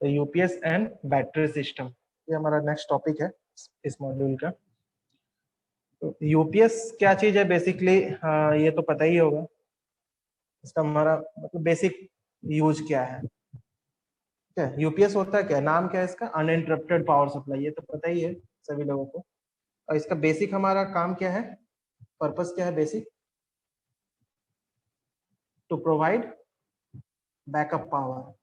तो UPS and battery system, ये हमारा नेक्स्ट टॉपिक है इस मॉड्यूल का। तो यूपीएस क्या चीज है बेसिकली, ये तो पता ही होगा। इसका हमारा मतलब बेसिक यूज क्या है। क्या यूपीएस होता है, क्या नाम क्या है इसका, अनइंटरप्टेड पावर सप्लाई, ये तो पता ही है सभी लोगों को। और इसका बेसिक हमारा काम क्या है, पर्पस क्या है basic, to provide backup power.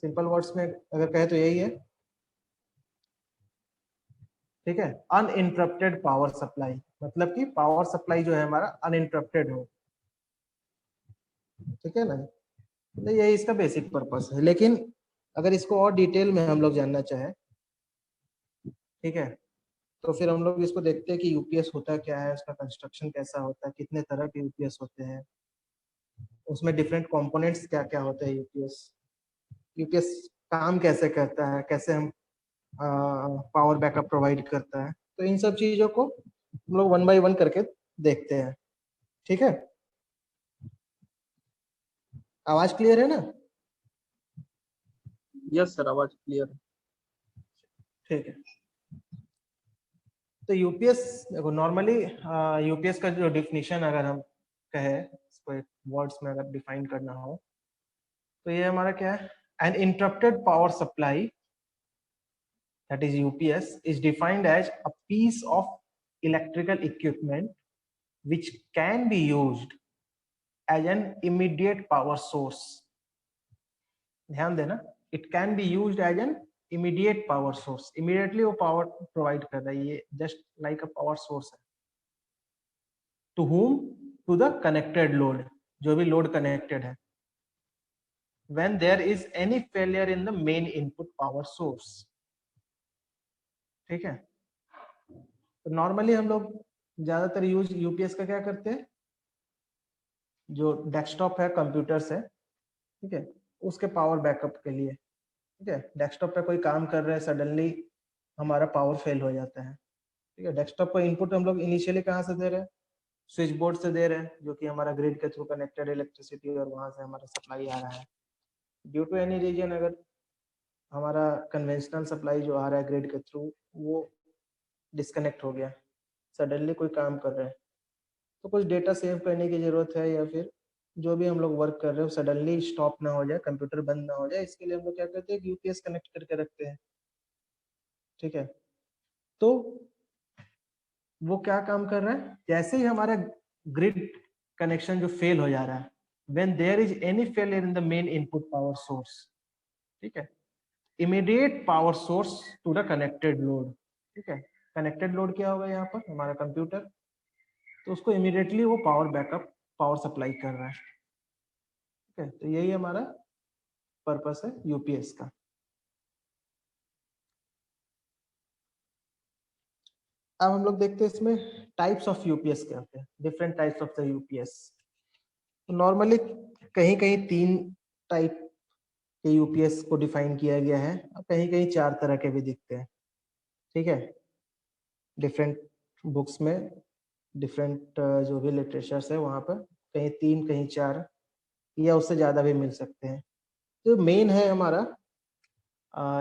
Simple words में अगर कहे तो यही है, ठीक है। अनइंटरप्टेड पावर सप्लाई मतलब कि पावर सप्लाई जो है हमारा अनइंटरप्टेड हो, ठीक है ना। तो यही इसका बेसिक पर्पस है। लेकिन अगर इसको और डिटेल में हम लोग जानना चाहें, ठीक है, तो फिर हम लोग इसको देखते हैं कि यूपीएस होता क्या है, उसका कंस्ट्रक्शन कैसा होता है, कितने तरह के यूपीएस होते हैं, उसमें डिफरेंट कंपोनेंट्स क्या क्या होते हैं, यूपीएस यूपीएस काम कैसे करता है, कैसे हम पावर बैकअप प्रोवाइड करता है। तो इन सब चीजों को हम लोग वन बाय वन करके देखते हैं, ठीक है। आवाज क्लियर है ना? यस सर, आवाज क्लियर है। ठीक है। तो यूपीएस देखो, नॉर्मली यूपीएस का जो डिफिनीशन अगर हम कहे, इसको एक वर्ड्स में अगर डिफाइन करना हो, तो ये हमारा क्या है, uninterrupted power supply that is UPS is defined as a piece of electrical equipment which can be used as an immediate power source. ध्यान देना, it can be used as an immediate power source. Immediately वो power provide कर रहा है, ये just like a power source है। To whom? To the connected load, जो भी load connected है। When there is any failure in the main input power source, ठीक है। तो नॉर्मली हम लोग ज्यादातर यूज यूपीएस का क्या करते हैं, जो डेस्कटॉप है, कंप्यूटर्स है, ठीक है, उसके पावर बैकअप के लिए, ठीक है। डेस्कटॉप पे कोई काम कर रहे हैं, सडनली हमारा पावर फेल हो जाता है, ठीक है। डेस्कटॉप को इनपुट हम लोग इनिशियली कहाँ से दे रहे हैं, स्विच बोर्ड से दे रहे हैं, जो कि हमारा ग्रिड के थ्रू कनेक्टेड इलेक्ट्रिसिटी, और वहां से हमारा सप्लाई आ रहा है। ड्यू टू एनी रीजन अगर हमारा कन्वेंशनल सप्लाई जो आ रहा है ग्रिड के थ्रू, वो डिस्कनेक्ट हो गया, सडनली कोई काम कर रहे हैं, तो कुछ डेटा सेव करने की जरूरत है, या फिर जो भी हम लोग वर्क कर रहे हो सडनली स्टॉप ना हो जाए, कंप्यूटर बंद ना हो जाए, इसके लिए हम लोग क्या करते हैं, यूपीएस कनेक्ट करके रखते हैं, ठीक है। तो वो क्या काम कर रहा है, जैसे ही हमारा ग्रिड कनेक्शन जो फेल हो जा रहा है, when there is any failure in the main input power source, ठीक है, immediate power source to the connected load, ठीक है। कनेक्टेड लोड क्या होगा यहाँ पर, हमारा कंप्यूटर, तो उसको इमीडिएटली वो पावर बैकअप पावर सप्लाई कर रहा है, ठीक है। तो यही हमारा पर्पस है यूपीएस का। अब हम लोग देखते हैं इसमें टाइप्स ऑफ यूपीएस क्या होते हैं, different types of the UPS. तो नॉर्मली कहीं कहीं 3 टाइप के यूपीएस को डिफाइन किया गया है, और कहीं कहीं 4 तरह के भी दिखते हैं, ठीक है। डिफरेंट बुक्स में डिफरेंट जो भी लिटरेचर्स है वहां पर कहीं 3 कहीं 4 या उससे ज्यादा भी मिल सकते हैं। जो मेन है हमारा,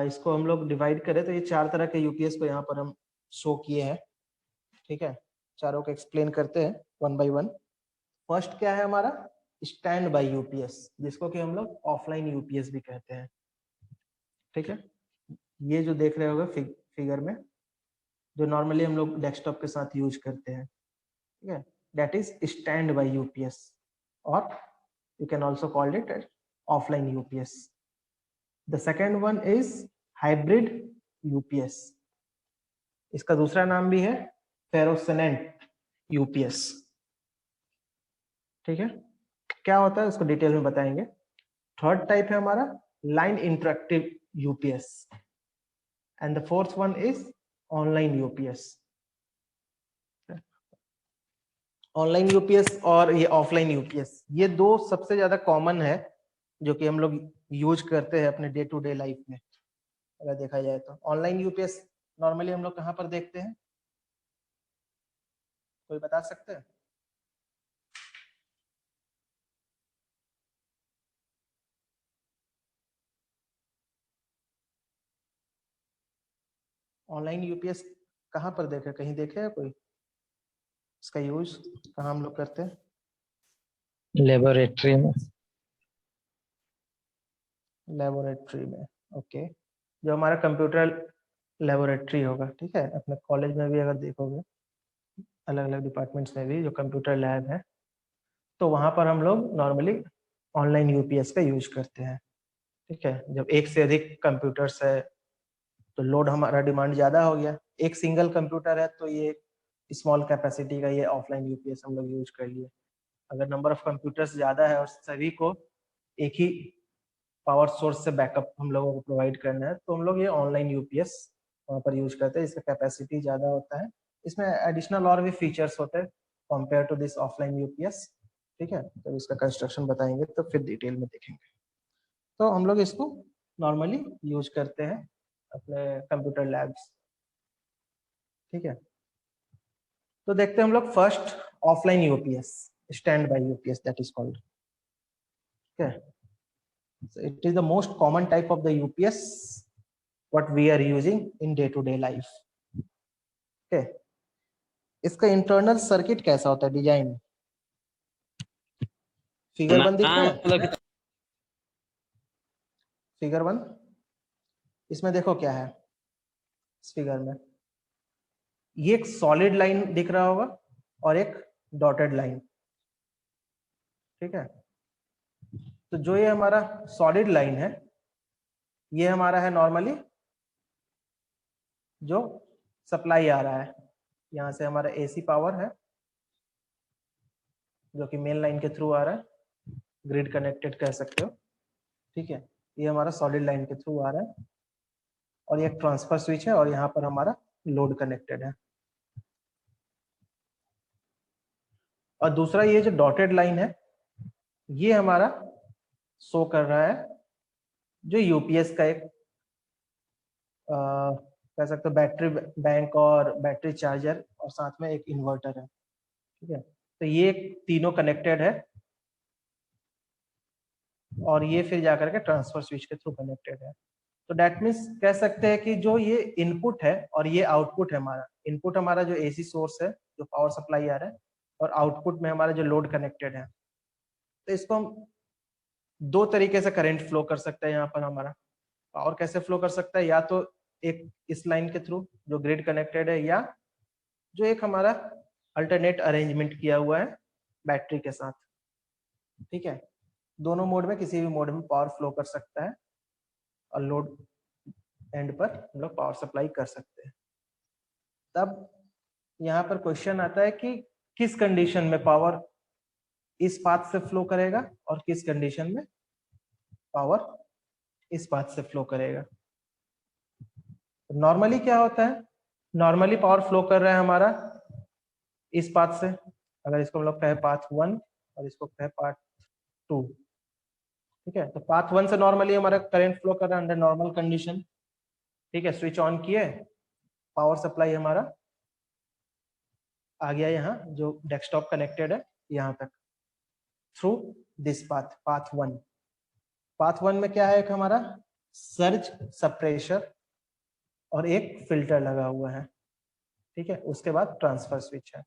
इसको हम लोग डिवाइड करें तो ये 4 तरह के यूपीएस को यहाँ पर हम शो किए हैं, ठीक है। चारों को एक्सप्लेन करते हैं वन बाय वन। फर्स्ट क्या है हमारा, स्टैंड बाय यूपीएस, जिसको कि हम लोग ऑफलाइन यूपीएस भी कहते हैं, ठीक है। ये जो देख रहे होगे फिगर में, जो नॉर्मली हम लोग डेस्कटॉप के साथ यूज करते हैं, ठीक है, that is standby UPS, और you can also call it offline UPS. The second one is hybrid UPS, इसका दूसरा नाम भी है फेरोसेनेंट यूपीएस, ठीक है। क्या होता है उसको डिटेल में बताएंगे। थर्ड टाइप है हमारा line interactive UPS, and the fourth one is online UPS. Online UPS और ये ऑफलाइन यूपीएस, ये दो सबसे ज्यादा कॉमन है जो कि हम लोग यूज करते हैं अपने डे टू डे लाइफ में। अगर देखा जाए तो ऑनलाइन यूपीएस नॉर्मली हम लोग कहाँ पर देखते हैं, कोई बता सकते हैं? ऑनलाइन यूपीएस कहाँ पर देखे, कहीं देखे है कोई? इसका यूज कहाँ हम लोग करते हैं? लेबोरेटरी में। लेबोरेटरी में, ओके। जो हमारा कंप्यूटर लेबोरेटरी होगा, ठीक है, अपने कॉलेज में भी अगर देखोगे अलग अलग डिपार्टमेंट्स में भी जो कंप्यूटर लैब है, तो वहां पर हम लोग नॉर्मली ऑनलाइन यूपीएस का यूज करते हैं। ठीक है, जब एक से अधिक कंप्यूटर्स है तो लोड हमारा डिमांड ज्यादा हो गया। एक सिंगल कंप्यूटर है तो ये स्मॉल कैपेसिटी का ये ऑफलाइन यूपीएस हम लोग यूज कर लिए। अगर नंबर ऑफ कंप्यूटर्स ज्यादा है और सभी को एक ही पावर सोर्स से बैकअप हम लोगों को प्रोवाइड करना है, तो हम लोग ये ऑनलाइन यूपीएस वहाँ पर यूज करते हैं। इसका कैपेसिटी ज्यादा होता है, इसमें एडिशनल और भी फीचर्स होते हैं compare to this offline UPS. ठीक है, तो इसका कंस्ट्रक्शन बताएंगे तो फिर डिटेल में देखेंगे। तो हम लोग इसको नॉर्मली यूज करते हैं अपने कंप्यूटर लैब्स। ठीक है, तो देखते हैं हम लोग first offline UPS, stand by UPS that is called. ठीक है, so it is the most common type of the UPS what we are using in day to day life. Okay, इसका इंटरनल सर्किट कैसा होता है design? Figure 1 दिख रहा है? Figure 1 इसमें देखो क्या है इस फिगर में, ये एक सॉलिड लाइन दिख रहा होगा और एक डॉटेड लाइन। ठीक है, तो जो ये हमारा सॉलिड लाइन है ये हमारा है नॉर्मली जो सप्लाई आ रहा है, यहाँ से हमारा एसी पावर है जो कि मेन लाइन के थ्रू आ रहा है, ग्रिड कनेक्टेड कह सकते हो। ठीक है, ये हमारा सॉलिड लाइन के थ्रू आ रहा है और ये ट्रांसफर स्विच है और यहाँ पर हमारा लोड कनेक्टेड है। और दूसरा ये जो डॉटेड लाइन है ये हमारा शो कर रहा है जो यूपीएस का एक कह सकते हो बैटरी बैंक और बैटरी चार्जर और साथ में एक इन्वर्टर है। ठीक है, तो ये तीनों कनेक्टेड है और ये फिर जाकर के ट्रांसफर स्विच के थ्रू कनेक्टेड है। तो डेट मीन्स कह सकते हैं कि जो ये इनपुट है और ये आउटपुट है, हमारा इनपुट हमारा जो एसी सोर्स है जो पावर सप्लाई आ रहा है और आउटपुट में हमारा जो लोड कनेक्टेड है, तो इसको हम दो तरीके से करंट फ्लो कर सकते हैं। यहाँ पर हमारा पावर कैसे फ्लो कर सकता है, या तो एक इस लाइन के थ्रू जो ग्रिड कनेक्टेड है, या जो एक हमारा अल्टरनेट अरेंजमेंट किया हुआ है बैटरी के साथ। ठीक है, दोनों मोड में किसी भी मोड में पावर फ्लो कर सकता है और लोड एंड पर हम लोग पावर सप्लाई कर सकते हैं। तब यहाँ पर क्वेश्चन आता है कि किस कंडीशन में पावर इस पाथ से फ्लो करेगा और किस कंडीशन में पावर इस पाथ से फ्लो करेगा। नॉर्मली क्या होता है, नॉर्मली पावर फ्लो कर रहा है हमारा इस पाथ से, अगर इसको हम लोग कहे पाथ 1 और इसको कहे पाथ 2। ठीक है, तो पाथ 1 से नॉर्मली हमारा करंट फ्लो कर रहा है अंडर नॉर्मल कंडीशन। ठीक है, स्विच ऑन किए, पावर सप्लाई हमारा आ गया यहाँ जो डेस्कटॉप कनेक्टेड है यहाँ तक through this path, path 1। Path 1 में क्या है, एक हमारा सर्ज सप्रेशर और एक फिल्टर लगा हुआ है। ठीक है, उसके बाद ट्रांसफर स्विच है।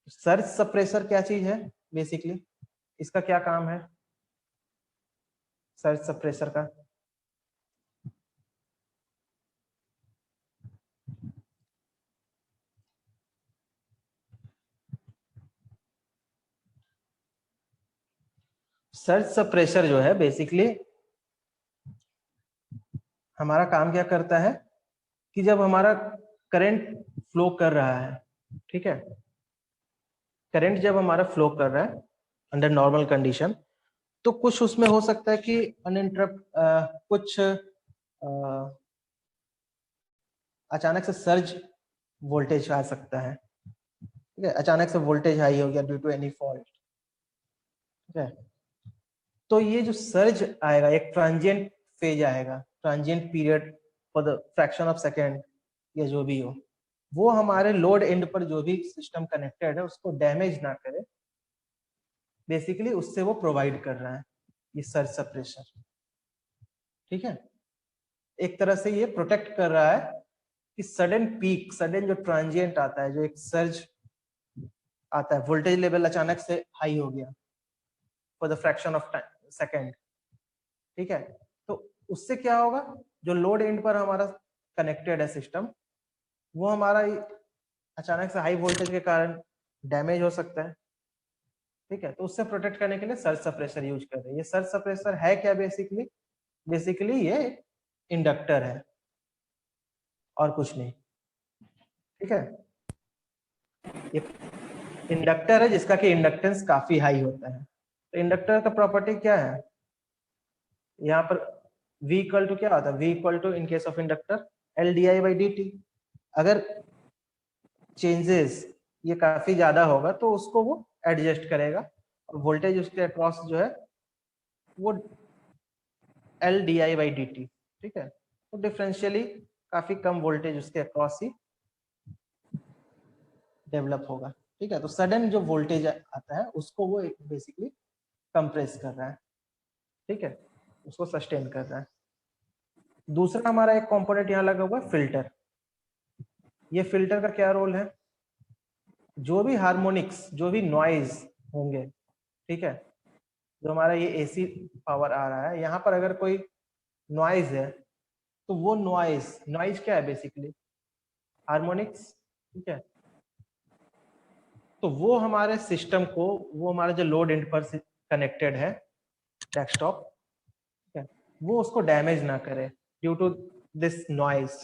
सर्ज सप्रेशर क्या चीज है बेसिकली, इसका क्या काम है सर्ज सप्रेशर का? सर्ज सप्रेशर जो है बेसिकली हमारा काम क्या करता है कि जब हमारा करंट फ्लो कर रहा है, ठीक है, करंट जब हमारा फ्लो कर रहा है अंडर नॉर्मल कंडीशन, तो कुछ उसमें हो सकता है कि अनइंटरप्ट कुछ अचानक से सर्ज वोल्टेज आ सकता है। ठीक है, अचानक से वोल्टेज हाई हो गया ड्यू टू एनी फॉल्ट। ठीक है, तो ये जो सर्ज आएगा एक ट्रांजिएंट फेज आएगा, transient period for the fraction of second या जो भी हो, वो हमारे लोड एंड पर जो भी सिस्टम कनेक्टेड है उसको डैमेज ना करे, बेसिकली उससे वो प्रोवाइड कर रहा है ये सर्ज सप्रेशर। ठीक है, एक तरह से ये प्रोटेक्ट कर रहा है कि सडन पीक, सडन जो ट्रांजिएंट आता है, जो एक सर्ज आता है, वोल्टेज लेवल अचानक से हाई हो गया for the fraction of second, ठीक है, तो उससे क्या होगा, जो लोड एंड पर हमारा कनेक्टेड है सिस्टम, वो हमारा अचानक से हाई वोल्टेज के कारण डैमेज हो सकता है, ठीक है। तो उससे प्रोटेक्ट करने के लिए सर्ज सप्रेसर यूज कर रहे हैं। ये सर्ज सप्रेसर है क्या बेसिकली, बेसिकली ये इंडक्टर है और कुछ नहीं, ठीक है। ये इंडक्टर है जिसका कि इंडक्टेंस काफी हाई होता है। तो इंडक्टर का प्रॉपर्टी क्या है, यहाँ पर V इक्वल टू क्या होता है, V equal to in case of inductor L di by dt। अगर चेंजेस ये काफी ज्यादा होगा तो उसको वो एडजस्ट करेगा, और वोल्टेज उसके अक्रॉस जो है वो L di by dt, ठीक है। तो डिफरेंशियली काफी कम वोल्टेज उसके अक्रॉस ही डेवलप होगा, ठीक है। तो सडन जो वोल्टेज आता है उसको वो बेसिकली कंप्रेस कर रहा है, ठीक है, उसको सस्टेन कर रहा है। दूसरा हमारा एक कंपोनेंट यहाँ लगा हुआ है फिल्टर। ये फिल्टर का क्या रोल है, जो भी हार्मोनिक्स, जो भी नॉइज होंगे, ठीक है, जो हमारा ये एसी पावर आ रहा है, यहाँ पर अगर कोई नॉइज है तो वो नॉइज, नॉइज क्या है बेसिकली हार्मोनिक्स, ठीक है। तो वो हमारे सिस्टम को, वो हमारा जो लोड एंड पर कनेक्टेड है डेस्कटॉप, ठीक है, वो उसको डैमेज ना करे due to this noise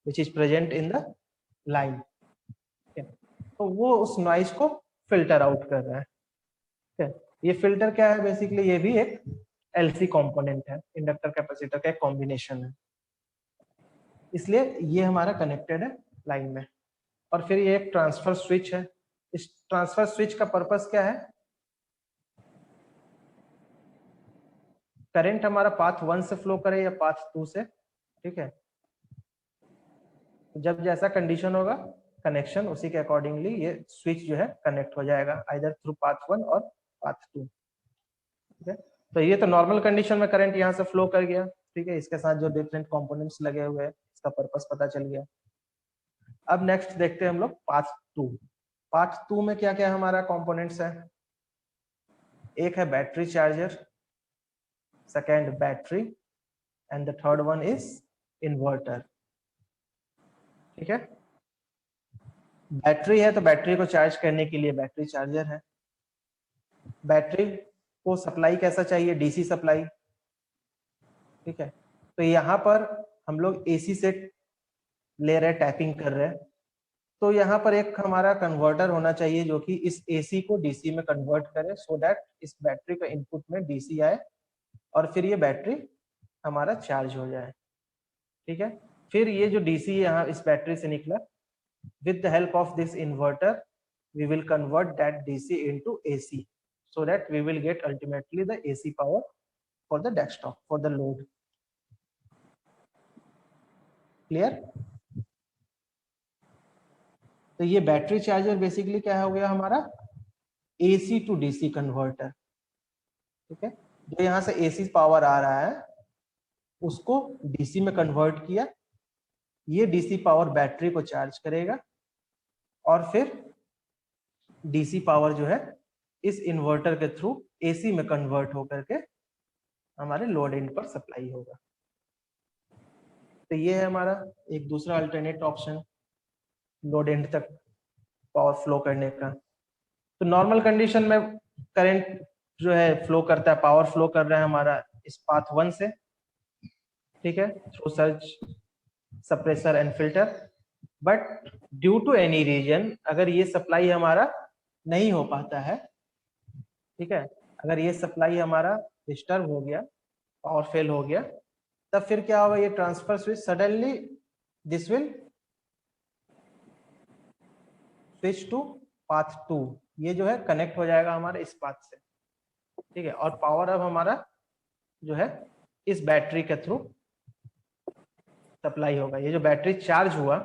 which is present in the line, ठीक है। तो वो उस नॉइज को फिल्टर आउट कर रहा है, ठीक है। ये फिल्टर क्या है बेसिकली, ये भी एक एलसी कंपोनेंट है, इंडक्टर कैपेसिटर का एक कॉम्बिनेशन है, इसलिए ये हमारा कनेक्टेड है लाइन में। और फिर ये एक ट्रांसफर स्विच है। इस ट्रांसफर स्विच का पर्पस क्या है, करंट हमारा पाथ 1 से फ्लो करे या पाथ 2 से, ठीक है। जब जैसा कंडीशन होगा कनेक्शन, उसी के अकॉर्डिंगली ये स्विच जो है कनेक्ट हो जाएगा आइदर थ्रू पाथ 1 और पाथ 2, ठीक है। तो ये तो नॉर्मल कंडीशन में करंट यहाँ से फ्लो कर गया, ठीक है, इसके साथ जो डिफरेंट कंपोनेंट्स लगे हुए हैं इसका पर्पस पता चल गया। अब नेक्स्ट देखते हैं हम लोग पाथ 2। पाथ 2 में क्या क्या हमारा कंपोनेंट्स है, एक है battery charger, second battery, and the third one is inverter, ठीक है। बैटरी है तो बैटरी को चार्ज करने के लिए बैटरी चार्जर है। बैटरी को सप्लाई कैसा चाहिए, डीसी सप्लाई, ठीक है। तो यहाँ पर हम लोग एसी से ले रहे, टैपिंग कर रहे हैं, तो यहाँ पर एक हमारा कन्वर्टर होना चाहिए जो कि इस एसी को डीसी में कन्वर्ट करे, सो दैट इस बैटरी का इनपुट में डीसी आए और फिर ये बैटरी हमारा चार्ज हो जाए, ठीक है। फिर ये जो डीसी यहाँ इस बैटरी से निकला, with the help of this inverter we will convert that DC into AC, so that we will get ultimately the AC power for the desktop, for the load. Clear? तो ये battery charger basically क्या हो गया हमारा, AC to DC converter, ठीक है। जो यहाँ से AC पावर आ रहा है उसको DC में कन्वर्ट किया, ये DC पावर बैटरी को चार्ज करेगा और फिर DC पावर जो है इस इन्वर्टर के थ्रू AC में कन्वर्ट होकर के हमारे लोड एंड पर सप्लाई होगा। तो ये है हमारा एक दूसरा अल्टरनेट ऑप्शन लोड एंड तक पावर फ्लो करने का। तो नॉर्मल कंडीशन में करंट जो है फ्लो करता है, पावर फ्लो कर रहा है हमारा इस पाथ 1 से, ठीक है, through surge suppressor and filter. But due to any reason अगर ये सप्लाई हमारा नहीं हो पाता है, ठीक है, अगर ये सप्लाई हमारा डिस्टर्ब हो गया, पावर फेल हो गया, तब फिर क्या होगा, ये transfer switch suddenly this will switch to path 2, ये जो है कनेक्ट हो जाएगा हमारे इस पाथ से, ठीक है। और पावर अब हमारा जो है इस बैटरी के थ्रू सप्लाई होगा। ये जो बैटरी चार्ज हुआ,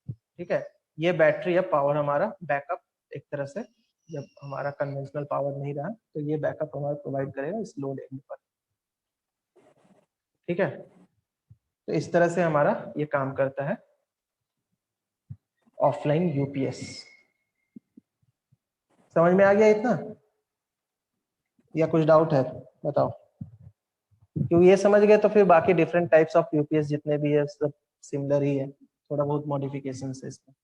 ठीक है, ये बैटरी अब पावर हमारा बैकअप, एक तरह से जब हमारा कन्वेंशनल पावर नहीं रहा तो ये बैकअप हमारा प्रोवाइड करेगा इस लोड एंड पर, ठीक है। तो इस तरह से हमारा ये काम करता है। Offline UPS. समझ में आ गया इतना या कुछ डाउट है बताओ? क्योंकि ये समझ गए तो फिर बाकी डिफरेंट टाइप्स ऑफ यूपीएस जितने भी है सब सिमिलर ही है, थोड़ा बहुत मॉडिफिकेशन है इसमें,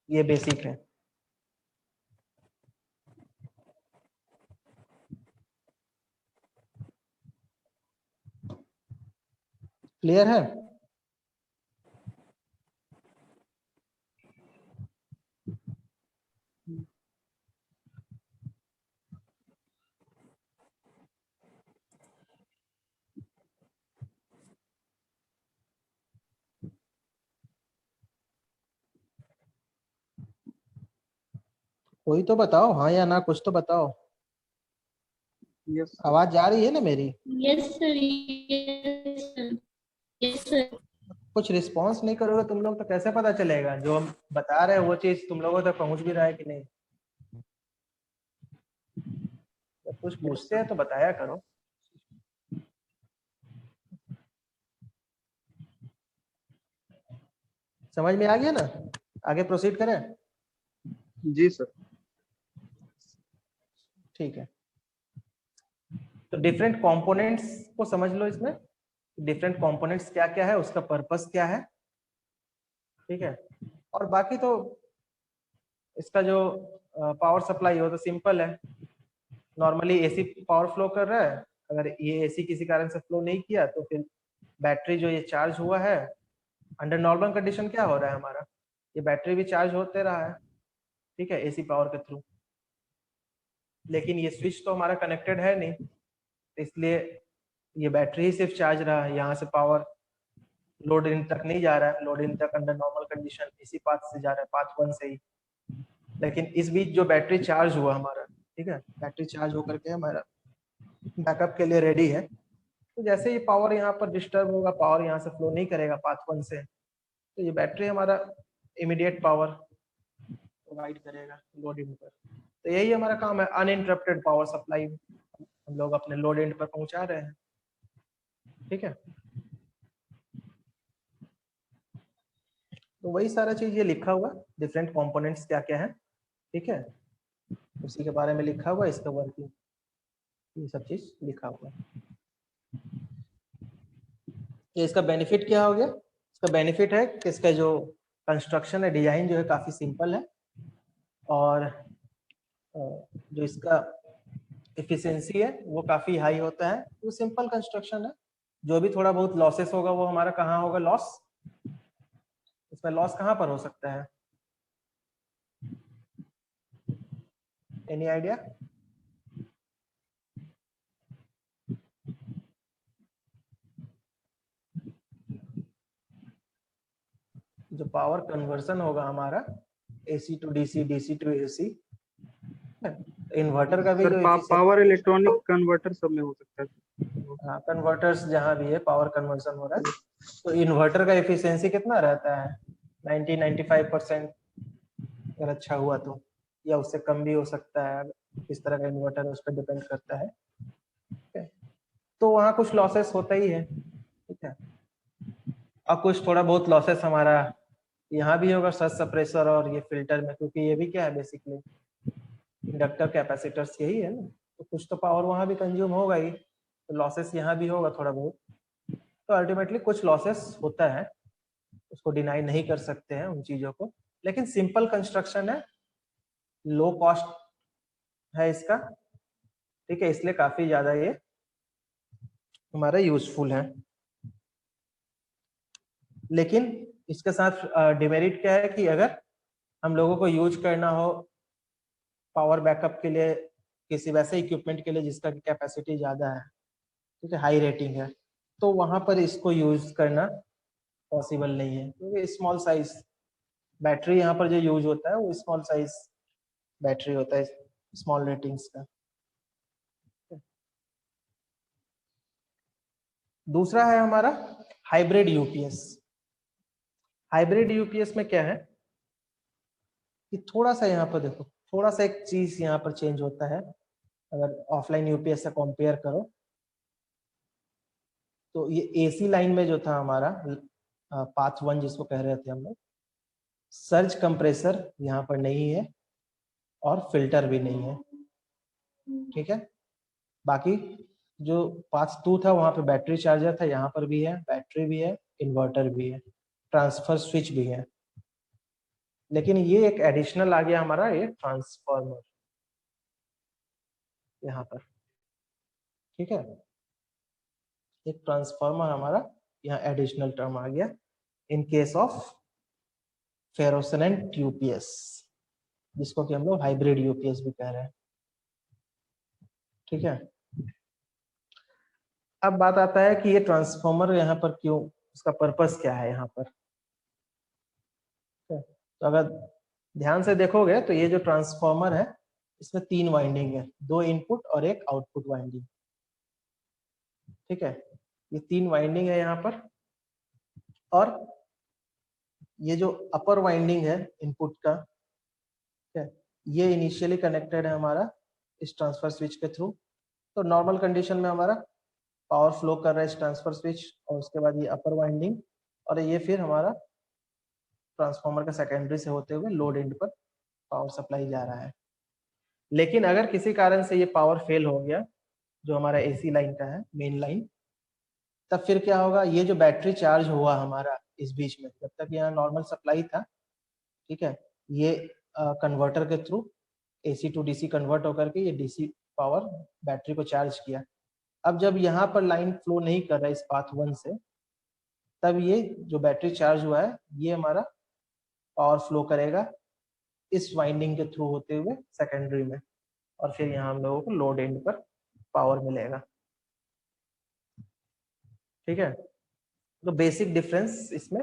ये बेसिक है। क्लियर है? कोई तो बताओ हाँ या ना, कुछ तो बताओ। Yes sir. आवाज जा रही है ना मेरी? Yes sir, yes sir, yes sir. कुछ रिस्पॉन्स नहीं करोगे तुम लोग तो कैसे पता चलेगा जो हम बता रहे हैं वो चीज तुम लोगों तक पहुंच भी रहा है कि नहीं? जब कुछ पूछते हैं तो बताया करो। समझ में आ गया ना? आगे प्रोसीड करें? जी सर। ठीक है, तो डिफरेंट कंपोनेंट्स को समझ लो। इसमें डिफरेंट कंपोनेंट्स क्या क्या है, उसका पर्पस क्या है, ठीक है। और बाकी तो इसका जो पावर सप्लाई हो तो सिंपल है। नॉर्मली एसी पावर फ्लो कर रहा है, अगर ये एसी किसी कारण से फ्लो नहीं किया तो फिर बैटरी जो ये चार्ज हुआ है, अंडर नॉर्मल कंडीशन क्या हो रहा है हमारा, ये बैटरी भी चार्ज होते रहा है, ठीक है, एसी पावर के थ्रू। लेकिन ये स्विच तो हमारा कनेक्टेड है नहीं, इसलिए ये बैटरी ही सिर्फ चार्ज रहा है, यहाँ से पावर लोड इन तक नहीं जा रहा है। लोड इन तक अंडर नॉर्मल कंडीशन इसी पाथ से जा रहा है, पाथ 1 से ही। लेकिन इस बीच जो बैटरी चार्ज हुआ हमारा, ठीक है, बैटरी चार्ज होकर के हमारा बैकअप के लिए रेडी है। तो जैसे ही पावर यहाँ पर डिस्टर्ब होगा, पावर यहाँ से फ्लो नहीं करेगा पाथ 1 से, तो ये बैटरी हमारा इमीडिएट पावर प्रोवाइड करेगा लोड एंड पर। तो यही हमारा काम है, अनइंटरप्टेड पावर सप्लाई हम लोग अपने लोड एंड पर पहुंचा रहे हैं, ठीक है। तो वही सारा चीज ये लिखा हुआ, डिफरेंट कंपोनेंट्स क्या क्या है, ठीक है, उसी के बारे में लिखा हुआ, इसका वर्किंग ये सब चीज लिखा हुआ है। तो इसका बेनिफिट क्या हो गया? इसका बेनिफिट है कि इसका जो कंस्ट्रक्शन है, डिजाइन जो है काफी सिंपल है, और जो इसका एफिशिएंसी है वो काफी हाई होता है। वो सिंपल कंस्ट्रक्शन है, जो भी थोड़ा बहुत लॉसेस होगा वो हमारा कहाँ होगा लॉस, इसमें लॉस कहाँ पर हो सकता है? Any idea? जो पावर कन्वर्सन होगा हमारा AC to DC, DC to AC, inverter का भी सर जो पावर इलेक्ट्रॉनिक कन्वर्टर सब में हो सकता है। हाँ, कन्वर्टर्स जहाँ भी है पावर कन्वर्सन हो रहा है, तो इन्वर्टर का एफिशिएंसी कितना रहता है? 90-95% अगर अच्छा हुआ तो, या उससे कम भी हो सकता है, किस तरह का इन्वर्टर है उस पर डिपेंड करता है, ठीक है। तो वहाँ कुछ लॉसेस होता ही है, ठीक है। और कुछ थोड़ा बहुत लॉसेस हमारा यहाँ भी होगा सर्ज सप्रेसर और ये फिल्टर में, क्योंकि ये भी क्या है बेसिकली इंडक्टर कैपेसिटर्स यही है ना, तो कुछ तो पावर वहाँ भी कंज्यूम होगा ही, तो लॉसेस यहाँ भी होगा थोड़ा बहुत। तो अल्टीमेटली कुछ लॉसेस होता है, उसको डिनाई नहीं कर सकते हैं उन चीजों को, लेकिन सिंपल कंस्ट्रक्शन है, लो कॉस्ट है इसका, ठीक है, इसलिए काफी ज्यादा ये हमारा यूजफुल है। लेकिन इसके साथ डिमेरिट क्या है कि अगर हम लोगों को यूज करना हो पावर बैकअप के लिए किसी वैसे इक्विपमेंट के लिए जिसका कैपेसिटी ज्यादा है, ठीक है, हाई रेटिंग है, तो वहां पर इसको यूज करना पॉसिबल नहीं है, क्योंकि स्मॉल साइज बैटरी यहाँ पर जो यूज होता है वो स्मॉल साइज बैटरी होता है, स्मॉल रेटिंग्स का। दूसरा है हमारा हाइब्रिड यूपीएस। हाइब्रिड यूपीएस में क्या है कि थोड़ा सा यहाँ पर देखो, थोड़ा सा एक चीज यहाँ पर चेंज होता है, अगर ऑफलाइन यूपीएस से कंपेयर करो तो ये एसी लाइन में जो था हमारा पाथ 1 जिसको कह रहे थे हम लोग, सर्ज कंप्रेसर यहाँ पर नहीं है और फिल्टर भी नहीं है, ठीक है। बाकी जो पाथ 2 था वहां पे बैटरी चार्जर था, यहाँ पर भी है, बैटरी भी है, इन्वर्टर भी है, ट्रांसफर स्विच भी है। लेकिन ये एक एडिशनल आ गया हमारा, ये ट्रांसफॉर्मर यहाँ पर, ठीक है। एक ट्रांसफॉर्मर हमारा यहाँ एडिशनल टर्म आ गया इन केस ऑफ फेरोसेनेंट यूपीएस, जिसको कि हम लोग हाइब्रिड यूपीएस भी कह रहे हैं, ठीक है। अब बात आता है कि ये ट्रांसफॉर्मर यहाँ पर क्यों, उसका पर्पस क्या है यहाँ पर। तो अगर ध्यान से देखोगे तो ये जो ट्रांसफॉर्मर है इसमें 3 वाइंडिंग है, 2 इनपुट और 1 आउटपुट वाइंडिंग, ठीक है। ये 3 वाइंडिंग है यहाँ पर, और ये जो अपर वाइंडिंग है इनपुट का, ठीक है, ये इनिशियली कनेक्टेड है हमारा इस ट्रांसफर स्विच के थ्रू। तो नॉर्मल कंडीशन में हमारा पावर फ्लो कर रहा है इस ट्रांसफर स्विच, और उसके बाद ये अपर वाइंडिंग, और ये फिर हमारा ट्रांसफार्मर का सेकेंडरी से होते हुए लोड एंड पर पावर सप्लाई जा रहा है। लेकिन अगर किसी कारण से ये पावर फेल हो गया, जो हमारा एसी लाइन का है, मेन लाइन, तब फिर क्या होगा, ये जो बैटरी चार्ज हुआ हमारा इस बीच में, जब तक यहाँ नॉर्मल सप्लाई था, ठीक है, ये कन्वर्टर के through AC to DC convert होकर के ये डीसी पावर बैटरी को चार्ज किया। अब जब यहाँ पर लाइन फ्लो नहीं कर रहा है इस पाथ 1 से, तब ये जो बैटरी चार्ज हुआ है ये हमारा पावर फ्लो करेगा इस वाइंडिंग के थ्रू होते हुए सेकेंडरी में, और फिर यहाँ हम लोगों को लोड एंड पर पावर मिलेगा, ठीक है। तो बेसिक डिफरेंस इसमें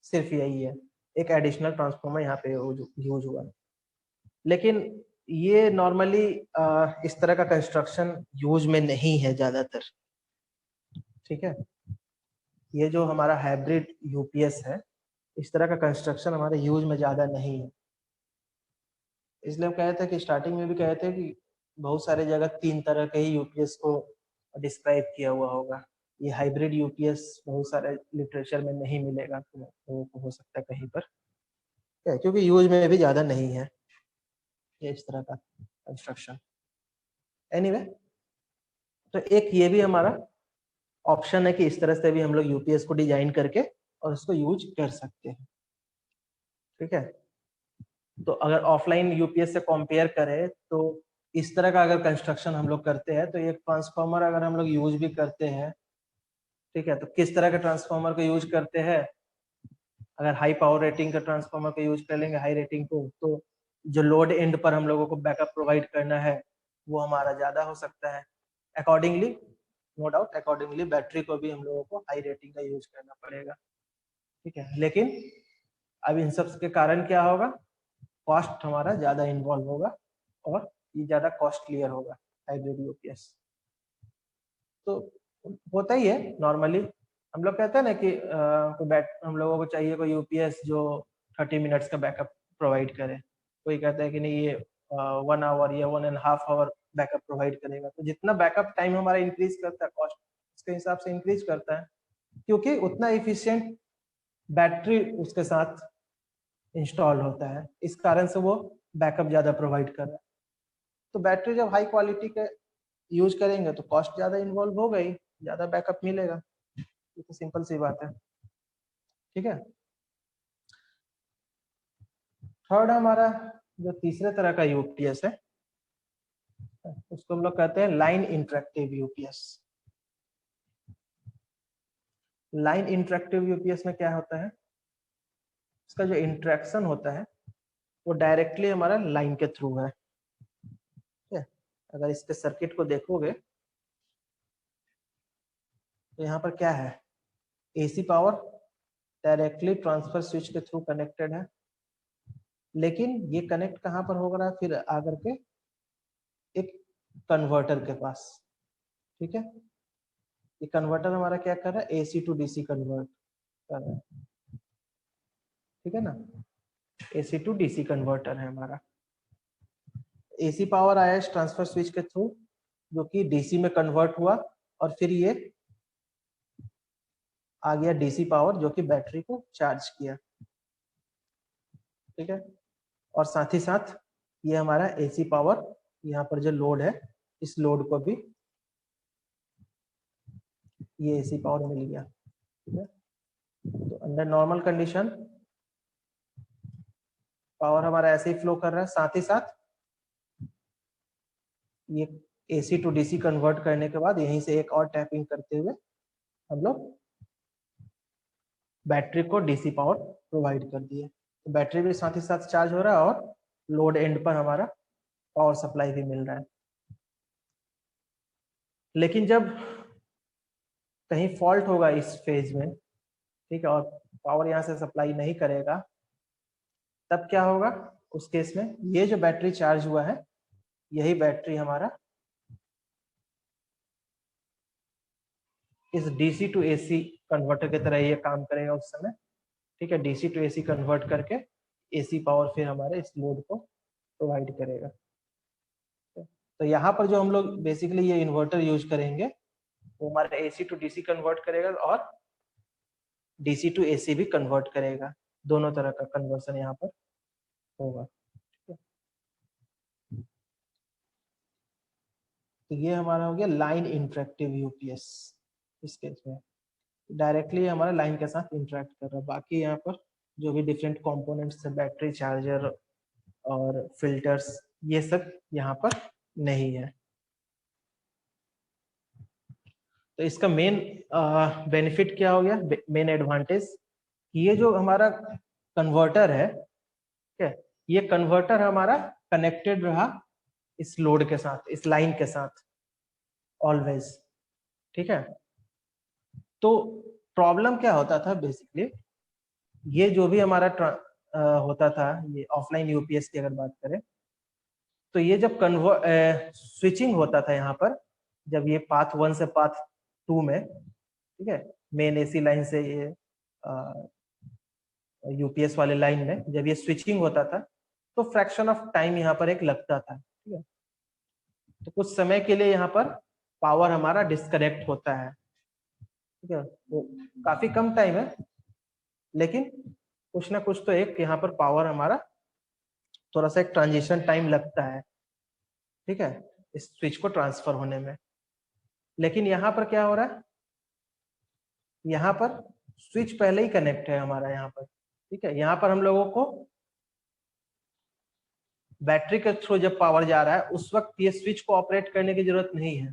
सिर्फ यही है, एक एडिशनल ट्रांसफार्मर यहाँ पे यूज हुआ है। लेकिन ये नॉर्मली इस तरह का कंस्ट्रक्शन यूज में नहीं है ज्यादातर, ठीक है। ये जो हमारा हाइब्रिड यूपीएस है, इस तरह का कंस्ट्रक्शन हमारे यूज में ज्यादा नहीं है। इसलिए हम कहे थे कि स्टार्टिंग में भी कहे थे कि बहुत सारे जगह 3 तरह के ही यूपीएस को डिस्क्राइब किया हुआ होगा। ये हाइब्रिड यूपीएस बहुत सारे लिटरेचर में नहीं मिलेगा, तो हो सकता है कहीं पर, क्योंकि यूज में भी ज्यादा नहीं है ये इस तरह का कंस्ट्रक्शन। एनीवे, तो एक ये भी हमारा ऑप्शन है कि इस तरह से भी हम लोग यूपीएस को डिजाइन करके और उसको यूज कर सकते हैं, ठीक है। तो अगर ऑफलाइन यूपीएस से कंपेयर करें तो इस तरह का अगर कंस्ट्रक्शन हम लोग करते हैं, तो एक ट्रांसफार्मर अगर हम लोग यूज भी करते हैं, ठीक है, तो किस तरह के ट्रांसफार्मर को यूज करते हैं। अगर हाई पावर रेटिंग का ट्रांसफार्मर को यूज कर लेंगे, हाई रेटिंग को, तो जो लोड एंड पर हम लोगों को बैकअप प्रोवाइड करना है वो हमारा ज्यादा हो सकता है। Accordingly, no doubt, accordingly battery को भी हम लोगों को हाई रेटिंग का यूज करना पड़ेगा, ठीक है। लेकिन अब इन सब के कारण क्या होगा, कॉस्ट हमारा ज्यादा इन्वॉल्व होगा और ये ज्यादा कॉस्टलियर होगा हाइब्रिड यूपीएस। तो होता ही है नॉर्मली, हम लोग कहते हैं ना कि हम लोगों को चाहिए कोई यूपीएस जो 30 मिनट्स का बैकअप प्रोवाइड करे। कोई कहता है कि नहीं ये 1 आवर या 1.5 आवर बैकअप प्रोवाइड करेगा। तो जितना बैकअप टाइम हमारा इंक्रीज करता है, कॉस्ट उसके हिसाब से इंक्रीज करता है, क्योंकि उतना इफिशियंट बैटरी उसके साथ इंस्टॉल होता है, इस कारण से वो बैकअप ज्यादा प्रोवाइड कर रहा है। तो बैटरी जब हाई क्वालिटी के यूज करेंगे तो कॉस्ट ज्यादा इन्वॉल्व हो गई, ज्यादा बैकअप मिलेगा, ये तो सिंपल सी बात है, ठीक है। थर्ड हमारा जो तीसरे तरह का यूपीएस है, उसको हम लोग कहते हैं line interactive UPS. Line interactive UPS में क्या होता है, इसका जो इंटरेक्शन होता है वो डायरेक्टली हमारा लाइन के थ्रू है, ठीक है। अगर इसके सर्किट को देखोगे तो यहाँ पर क्या है, AC power directly transfer switch के थ्रू कनेक्टेड है, लेकिन ये कनेक्ट कहाँ पर हो रहा है, फिर आकर के एक कन्वर्टर के पास, ठीक है। ये कन्वर्टर हमारा क्या कर रहा है, एसी टू डीसी कन्वर्ट कर रहा है, ठीक है ना। एसी टू डीसी कन्वर्टर है हमारा। एसी पावर आया इस ट्रांसफर स्विच के थ्रू, जो कि डीसी में कन्वर्ट हुआ, और फिर ये आ गया डीसी पावर जो कि बैटरी को चार्ज किया। ठीक है, और साथ ही साथ ये हमारा एसी पावर, यहाँ पर जो लोड है इस लोड को भी ये एसी पावर मिल गया। ठीक है, तो अंडर नॉर्मल कंडीशन पावर हमारा ऐसे ही फ्लो कर रहा है। साथ ही साथ ये एसी टू डीसी कन्वर्ट करने के बाद यहीं से एक और टैपिंग करते हुए हम लोग बैटरी को डीसी पावर प्रोवाइड कर दिए। तो बैटरी भी साथ ही साथ चार्ज हो रहा है और लोड एंड पर हमारा पावर सप्लाई भी मिल रहा है। लेकिन जब कहीं फॉल्ट होगा इस फेज में, ठीक है, और पावर यहाँ से सप्लाई नहीं करेगा, तब क्या होगा? उस केस में ये जो बैटरी चार्ज हुआ है यही बैटरी हमारा इस डीसी टू एसी कन्वर्टर की तरह ये काम करेगा उस समय। ठीक है, डीसी टू एसी कन्वर्ट करके एसी पावर फिर हमारे इस लोड को प्रोवाइड करेगा। तो यहाँ पर जो हम लोग बेसिकली ये इन्वर्टर यूज करेंगे वो हमारा एसी टू डीसी कन्वर्ट करेगा और डीसी टू एसी भी कन्वर्ट करेगा। दोनों तरह का कन्वर्सन यहाँ पर होगा। तो ये हमारा हो गया लाइन इंटरेक्टिव यूपीएस। इस केस में डायरेक्टली हमारा लाइन के साथ इंटरेक्ट कर रहा है। बाकी यहाँ पर जो भी डिफरेंट कंपोनेंट्स है, बैटरी, चार्जर और फिल्टर्स, ये सब यहाँ पर नहीं है। तो इसका मेन बेनिफिट क्या हो गया, मेन एडवांटेज, ये जो हमारा कन्वर्टर है, ठीक है, ये कन्वर्टर हमारा कनेक्टेड रहा इस लोड के साथ, इस लाइन के साथ ऑलवेज। ठीक है, तो प्रॉब्लम क्या होता था बेसिकली, ये जो भी हमारा होता था, ये ऑफलाइन यूपीएस की अगर बात करें, तो ये जब स्विचिंग होता था यहाँ पर, जब ये पाथ 1 से पाथ 2 में, ठीक है, मेन एसी लाइन से ये यूपीएस वाले लाइन में जब ये स्विचिंग होता था तो फ्रैक्शन ऑफ टाइम यहाँ पर एक लगता था। ठीक है, तो कुछ समय के लिए यहाँ पर पावर हमारा डिस्कनेक्ट होता है। ठीक है, वो काफी कम टाइम है, लेकिन कुछ ना कुछ तो एक यहाँ पर पावर हमारा थोड़ा सा एक ट्रांजिशन टाइम लगता है। ठीक है, इस स्विच को ट्रांसफर होने में। लेकिन यहाँ पर क्या हो रहा है, यहाँ पर स्विच पहले ही कनेक्ट है हमारा यहाँ पर। ठीक है, यहाँ पर हम लोगों को बैटरी के थ्रू जब पावर जा रहा है उस वक्त ये स्विच को ऑपरेट करने की जरूरत नहीं है,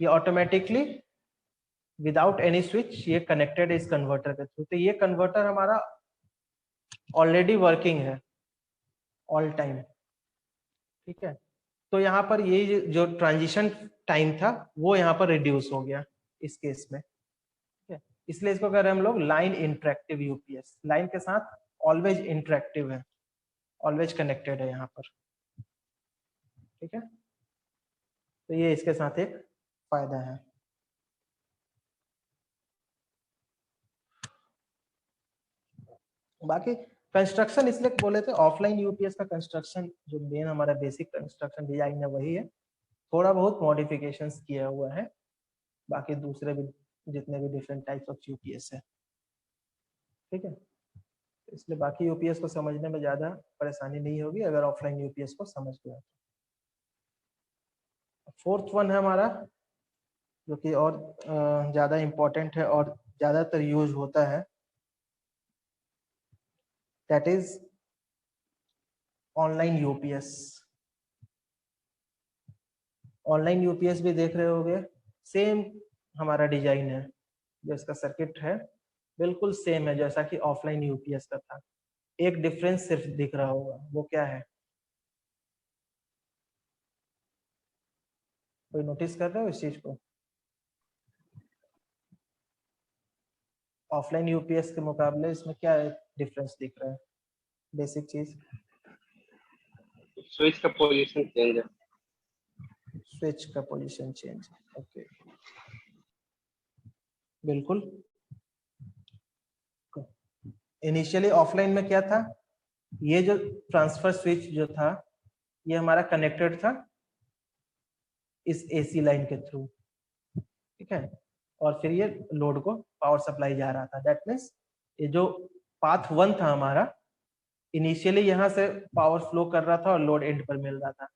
ये ऑटोमेटिकली विदाउट एनी स्विच ये कनेक्टेड है इस कन्वर्टर के थ्रू। तो ये कन्वर्टर हमारा ऑलरेडी वर्किंग है ऑल टाइम। ठीक है, तो यहाँ पर ये जो ट्रांजिशन टाइम था वो यहाँ पर रिड्यूस हो गया इस केस में। ठीक है, इसलिए इसको कह रहे हैं हम लोग लाइन इंटरेक्टिव यूपीएस। लाइन के साथ ऑलवेज इंटरेक्टिव है, ऑलवेज कनेक्टेड है यहाँ पर। ठीक है, तो ये इसके साथ एक फायदा है। बाकी कंस्ट्रक्शन इसलिए बोले थे ऑफलाइन यूपीएस का कंस्ट्रक्शन, जो मेन हमारा बेसिक कंस्ट्रक्शन डिजाइन है वही है, थोड़ा बहुत मॉडिफिकेशंस किया हुआ है बाकी दूसरे भी जितने भी डिफरेंट टाइप्स ऑफ यूपीएस है। ठीक है, इसलिए बाकी यूपीएस को समझने में ज्यादा परेशानी नहीं होगी अगर ऑफलाइन यूपीएस को समझ गया। फोर्थ वन है हमारा जो कि और ज्यादा इम्पोर्टेंट है और ज्यादातर यूज होता है, that is online UPS. Online UPS भी देख रहे होगे, सेम हमारा डिजाइन है, जो इसका सर्किट है बिल्कुल सेम है जैसा कि ऑफलाइन यूपीएस का था। एक डिफरेंस सिर्फ दिख रहा होगा, वो क्या है? कोई नोटिस कर रहे हो इस चीज को? ऑफलाइन यूपीएस के मुकाबले इसमें क्या डिफरेंस दिख रहा है? बेसिक चीज, स्विच का पोजीशन चेंज है। स्विच का पोजीशन चेंज। ओके, बिल्कुल। इनिशियली ऑफलाइन में क्या था, ये जो ट्रांसफर स्विच जो था ये हमारा कनेक्टेड था इस एसी लाइन के थ्रू। ठीक है, और फिर ये लोड को पावर सप्लाई जा रहा था। दैट मीन्स ये जो पाथ 1 था हमारा, इनिशियली यहाँ से पावर फ्लो कर रहा था और लोड एंड पर मिल रहा था,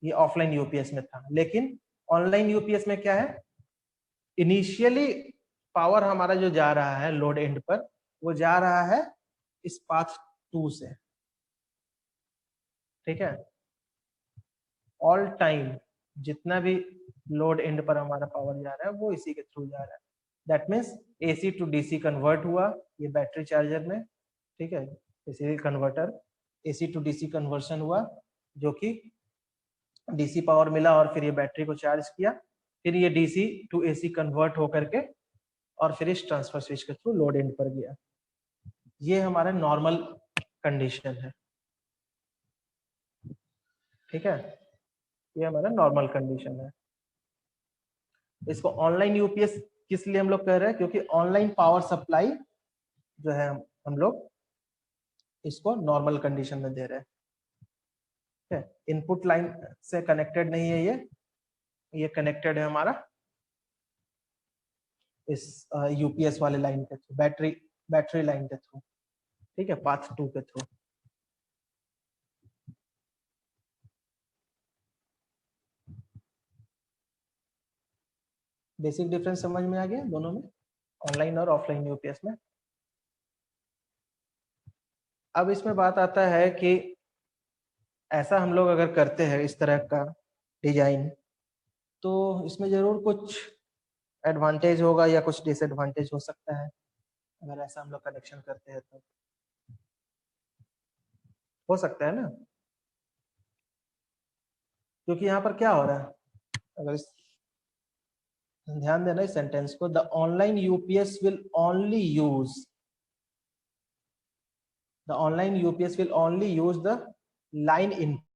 ये ऑफलाइन यूपीएस में था। लेकिन ऑनलाइन यूपीएस में क्या है, इनिशियली पावर हमारा जो जा रहा है लोड एंड पर, वो जा रहा है इस पाथ 2 से, ठीक है। ऑल टाइम जितना भी लोड एंड पर हमारा पावर जा रहा है वो इसी के थ्रू जा रहा है। That means AC to DC convert हुआ ये बैटरी चार्जर में, ठीक है, इसी converter AC to DC conversion हुआ, जो कि डीसी पावर मिला और फिर ये बैटरी को चार्ज किया, फिर ये डीसी टू एसी कन्वर्ट होकर के और फिर इस ट्रांसफर स्विच के थ्रू लोड एंड पर गया। ये हमारा नॉर्मल कंडीशन है, ठीक है, ये हमारा नॉर्मल कंडीशन है। इसको ऑनलाइन यूपीएस किस लिए हम लोग कह रहे हैं, क्योंकि ऑनलाइन पावर सप्लाई जो है हम लोग इसको नॉर्मल कंडीशन में दे रहे हैं, ठीक है। इनपुट लाइन से कनेक्टेड नहीं है, ये कनेक्टेड है हमारा इस यूपीएस वाले लाइन के थ्रू, बैटरी लाइन के थ्रू, ठीक है, पाथ 2 के थ्रू। बेसिक डिफरेंस समझ में आ गया दोनों में, ऑनलाइन और ऑफलाइन यूपीएस में। अब इसमें बात आता है कि ऐसा हम लोग अगर करते हैं इस तरह का डिजाइन, तो इसमें जरूर कुछ एडवांटेज होगा या कुछ डिसएडवांटेज हो सकता है। अगर ऐसा हम लोग कनेक्शन करते हैं तो हो सकता है ना, क्योंकि यहाँ पर क्या हो रहा है, अगर ध्यान देना इस सेंटेंस को, the online UPS will only use the line